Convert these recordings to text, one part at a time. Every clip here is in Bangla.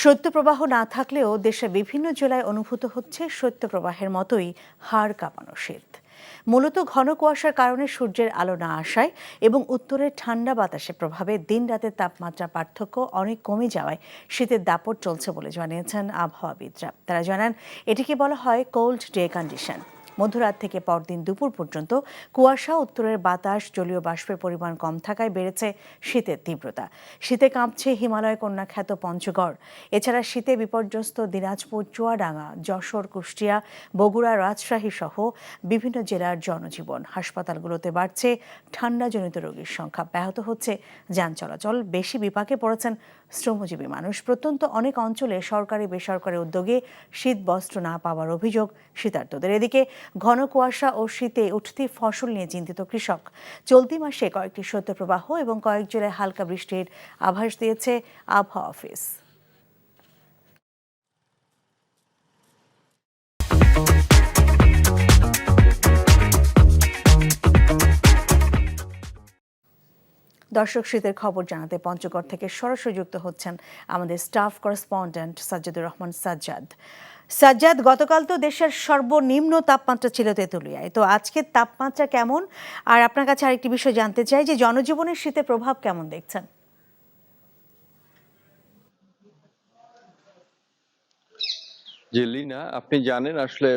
শৈত্যপ্রবাহ না থাকলেও দেশের বিভিন্ন জেলায় অনুভূত হচ্ছে শৈত্যপ্রবাহের মতোই হাড় কাঁপানো শীত। মূলত ঘন কুয়াশার কারণে সূর্যের আলো না আসায় এবং উত্তরের ঠান্ডা বাতাসের প্রভাবে দিন রাতের তাপমাত্রা পার্থক্য অনেক কমে যাওয়ায় শীতের দাপট চলছে বলে জানিয়েছেন আবহাওয়াবিদরা। তারা জানান, এটিকে বলা হয় কোল্ড ডে কন্ডিশন। মধ্যরাত থেকে পরদিন দুপুর পর্যন্ত কুয়াশা, উত্তরের বাতাস, জলীয় বাষ্পের পরিমাণ কম থাকায় বেড়েছে শীতের তীব্রতা। শীতে কাঁপছে হিমালয় কন্যা খ্যাত পঞ্চগড়। এছাড়া শীতে বিপর্যস্ত দিনাজপুর, চুয়াডাঙ্গা, যশোর, কুষ্টিয়া, বগুড়া, রাজশাহী সহ বিভিন্ন জেলার জনজীবন। হাসপাতালগুলোতে বাড়ছে ঠান্ডাজনিত রোগীর সংখ্যা, ব্যাহত হচ্ছে যান চলাচল। বেশি বিপাকে পড়েছেন শ্রমজীবী মানুষ। প্রত্যন্ত অনেক অঞ্চলে সরকারি বেসরকারি উদ্যোগে শীত বস্ত্র না পাওয়ার অভিযোগ শীতার্তদের। এদিকে ঘন কুয়াশা ও শীতে উঠতি ফসল নিয়ে চিন্তিত কৃষক। চলতি মাসে কয়েকটি শৈত্যপ্রবাহ এবং কয়েক জেলায় হালকা বৃষ্টির আভাস দিয়েছে আবহাওয়া অফিস। দর্শক, শীতের খবর জানাতে পঞ্চগড় থেকে সরাসরি যুক্ত হচ্ছেন আমাদের স্টাফ করেসপন্ডেন্ট সাজ্জাদুর রহমান সাজ্জাদ। সাজ্জাদ, গতকাল তো দেশের সর্বনিম্ন তাপমাত্রা ছিল তেঁতুলিয়ায়, তো আজকের তাপমাত্রা কেমন? আর আপনার কাছে আরেকটি বিষয় জানতে চাই যে জনজীবনের শীতের প্রভাব কেমন দেখছেন? জি লিনা, আপনি জানেন আসলে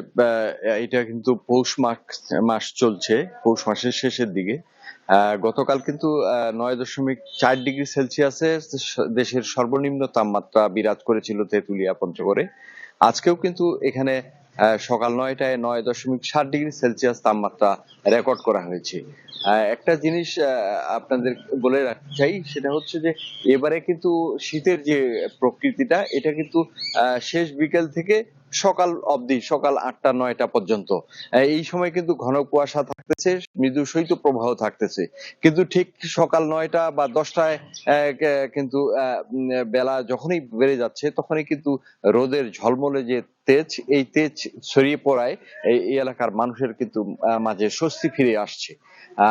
এটা কিন্তু পৌষ মাস চলছে, পৌষ মাসের শেষের দিকে। গতকাল কিন্তু 9.4 ডিগ্রি সেলসিয়াসে দেশের সর্বনিম্ন তাপমাত্রা বিরাজ করেছিল তেঁতুলিয়া পঞ্চগড়ে। আজকেও কিন্তু এখানে সকাল 9টায় 9.7 ডিগ্রি সেলসিয়াস তাপমাত্রা রেকর্ড করা হয়েছে। একটা জিনিস আপনাদের বলে রাখতে চাই, সেটা হচ্ছে যে এবারে কিন্তু শীতের যে প্রকৃতিটা, এটা কিন্তু শেষ বিকেল থেকে সকাল অবধি, সকাল 8টা 9টা পর্যন্ত এই সময় কিন্তু ঘন কুয়াশা থাকতেছে, মৃদু শৈত্য প্রবাহ থাকতেছে। কিন্তু ঠিক সকাল 9টা বা 10টায় কিন্তু বেলা যখনই বেড়ে যাচ্ছে, তখনই কিন্তু রোদের ঝলমলে যে তেজ, এই তেজ ছড়িয়ে পড়ায় এই এলাকার মানুষের কিন্তু মাঝে স্বস্তি ফিরে আসছে।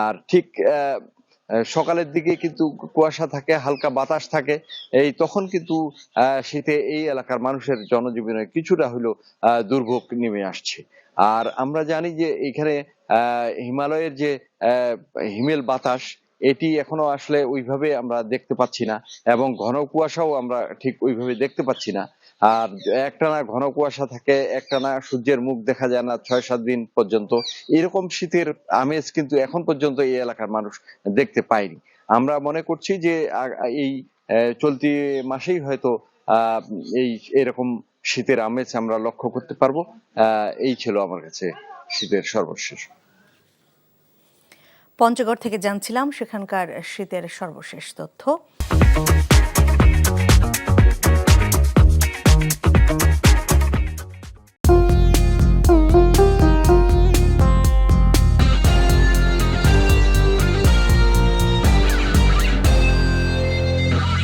আর ঠিক সকালের দিকে কিন্তু কুয়াশা থাকে, হালকা বাতাস থাকে, এই তখন কিন্তু শীতে এই এলাকার মানুষের জনজীবনে কিছুটা হলেও দুর্ভোগ নেমে আসছে। আর আমরা জানি যে এখানে হিমালয়ের যে হিমেল বাতাস, এটি এখনো আসলে ওইভাবে আমরা দেখতে পাচ্ছি না, এবং ঘন কুয়াশাও আমরা ঠিক ওইভাবে দেখতে পাচ্ছি না। আর একটানা ঘন কুয়াশা থাকে, একটানা সূর্যের মুখ দেখা যায় না 6-7 দিন পর্যন্ত। এরকম শীতের আমেজ কিন্তু এখন পর্যন্ত এই এলাকার মানুষ দেখতে পায়নি। আমরা মনে করছি যে এই চলতি মাসেই হয়তো এই এরকম শীতের আমেজ আমরা লক্ষ্য করতে পারবো। এই ছিল আমার কাছে শীতের সর্বশেষ। পঞ্চগড় থেকে জানছিলাম সেখানকার শীতের সর্বশেষ তথ্য।